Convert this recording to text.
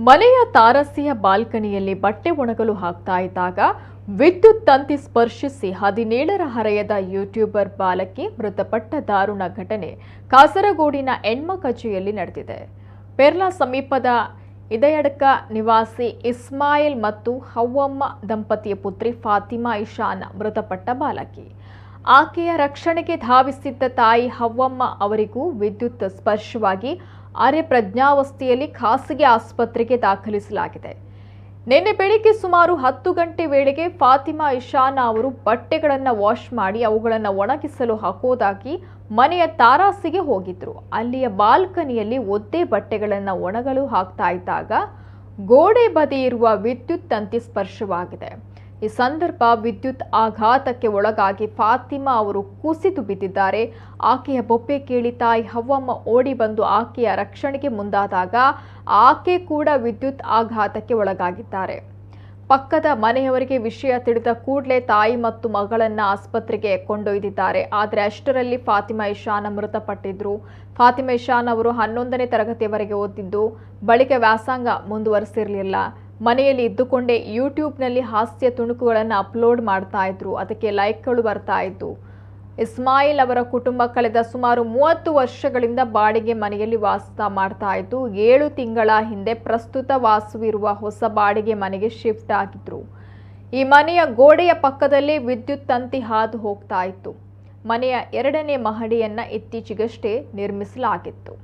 ಮನೆಯ ತಾರಸಿಯ ಬಾಲ್ಕನಿಯಲ್ಲಿ ಬಟ್ಟೆ ಒಣಗಲು ಹಾಕ್ತಾ ಇದ್ದಾಗ ವಿದ್ಯುತ್ ತಂತಿ ಸ್ಪರ್ಶಿಸಿ 17ರ ಹರೆಯದ ಯೂಟ್ಯೂಬರ್ ಬಾಲಕಿ ಮೃತಪಟ್ಟ ದಾರುಣ ಘಟನೆ ಕಾಸರಗೋಡಿನ ಎಣ್ಮಕಜ್ಜಿಯಲ್ಲಿ ನಡೆದಿದೆ. ಪೆರ್ಲಾ ಸಮೀಪದ ಇದಯಡ್ಕ ನಿವಾಸಿ ಇಸ್ಮಾಯಿಲ್ ಮತ್ತು ಹವ್ವಮ್ಮ ದಂಪತಿಯ ಪುತ್ರಿ ಫಾತಿಮಾ ಇಶಾನ್ ಮೃತಪಟ್ಟ ಬಾಲಕಿ. ಆಕೆಯ ರಕ್ಷಣೆಗೆ ಧಾವಿಸಿದ್ದ ತಾಯಿ ಹವ್ವಮ್ಮ ಅವರಿಗೂ ವಿದ್ಯುತ್ ಸ್ಪರ್ಶವಾಗಿ ಅರೆ ಪ್ರಜ್ಞಾವಸ್ಥೆಯಲ್ಲಿ ಖಾಸಗಿ ಆಸ್ಪತ್ರೆಗೆ ದಾಖಲಿಸಲಾಗಿದೆ. ನಿನ್ನೆ ಬೆಳಿಗ್ಗೆ ಸುಮಾರು 10 ಗಂಟೆ ವೇಳೆಗೆ ಫಾತಿಮಾ ಇಶಾನ್ ಅವರು ಬಟ್ಟೆಗಳನ್ನು ವಾಶ್ ಮಾಡಿ ಅವುಗಳನ್ನು ಒಣಗಿಸಲು ಹಾಕೋದಾಗಿ ಮನೆಯ ತಾರಾಸಿಗೆ ಹೋಗಿದ್ರು. ಅಲ್ಲಿಯ ಬಾಲ್ಕನಿಯಲ್ಲಿ ಒದ್ದೆ ಬಟ್ಟೆಗಳನ್ನು ಒಣಗಲು ಹಾಕ್ತಾ ಇದ್ದಾಗ ಗೋಡೆ ಬದಿ ಇರುವ ವಿದ್ಯುತ್ ತಂತಿ ಸ್ಪರ್ಶವಾಗಿದೆ. ಈ ಸಂದರ್ಭ ವಿದ್ಯುತ್ ಆಘಾತಕ್ಕೆ ಒಳಗಾಗಿ ಫಾತಿಮಾ ಅವರು ಕುಸಿದು ಬಿದ್ದಿದ್ದಾರೆ. ಆಕೆಯ ಬೊಬ್ಬೆ ಕೇಳಿ ತಾಯಿ ಹವ್ವಮ್ಮ ಓಡಿ ಬಂದು ಆಕೆಯ ರಕ್ಷಣೆಗೆ ಮುಂದಾದಾಗ ಆಕೆ ಕೂಡ ವಿದ್ಯುತ್ ಆಘಾತಕ್ಕೆ ಒಳಗಾಗಿದ್ದಾರೆ. ಪಕ್ಕದ ಮನೆಯವರಿಗೆ ವಿಷಯ ತಿಳಿದ ಕೂಡಲೇ ತಾಯಿ ಮತ್ತು ಮಗಳನ್ನು ಆಸ್ಪತ್ರೆಗೆ ಕೊಂಡೊಯ್ದಿದ್ದಾರೆ. ಆದರೆ ಅಷ್ಟರಲ್ಲಿ ಫಾತಿಮಾ ಇಶಾನ್ ಮೃತಪಟ್ಟಿದ್ರು. ಫಾತಿಮಾ ಇಶಾನ್ ಅವರು 11ನೇ ತರಗತಿಯವರೆಗೆ ಓದಿದ್ದು, ಬಳಿಕ ವ್ಯಾಸಂಗ ಮುಂದುವರಿಸಿರಲಿಲ್ಲ. ಮನೆಯಲ್ಲಿ ಇದ್ದುಕೊಂಡೇ ಯೂಟ್ಯೂಬ್ನಲ್ಲಿ ಹಾಸ್ಯ ತುಣುಕುಗಳನ್ನು ಅಪ್ಲೋಡ್ ಮಾಡ್ತಾ ಇದ್ರು. ಅದಕ್ಕೆ ಲೈಕ್ಗಳು ಬರ್ತಾ ಇದ್ದು. ಇಸ್ಮಾಯಿಲ್ ಅವರ ಕುಟುಂಬ ಕಳೆದ ಸುಮಾರು 30 ವರ್ಷಗಳಿಂದ ಬಾಡಿಗೆ ಮನೆಯಲ್ಲಿ ವಾಸ ಮಾಡ್ತಾ ಇದ್ದು, 7 ತಿಂಗಳ ಹಿಂದೆ ಪ್ರಸ್ತುತ ವಾಸವಿರುವ ಹೊಸ ಬಾಡಿಗೆ ಮನೆಗೆ ಶಿಫ್ಟ್ ಆಗಿದ್ರು. ಈ ಮನೆಯ ಗೋಡೆಯ ಪಕ್ಕದಲ್ಲೇ ವಿದ್ಯುತ್ ತಂತಿ ಹಾದು ಹೋಗ್ತಾ ಇತ್ತು. ಮನೆಯ 2ನೇ ಮಹಡಿಯನ್ನ ಇತ್ತೀಚೆಗಷ್ಟೇ ನಿರ್ಮಿಸಲಾಗಿತ್ತು.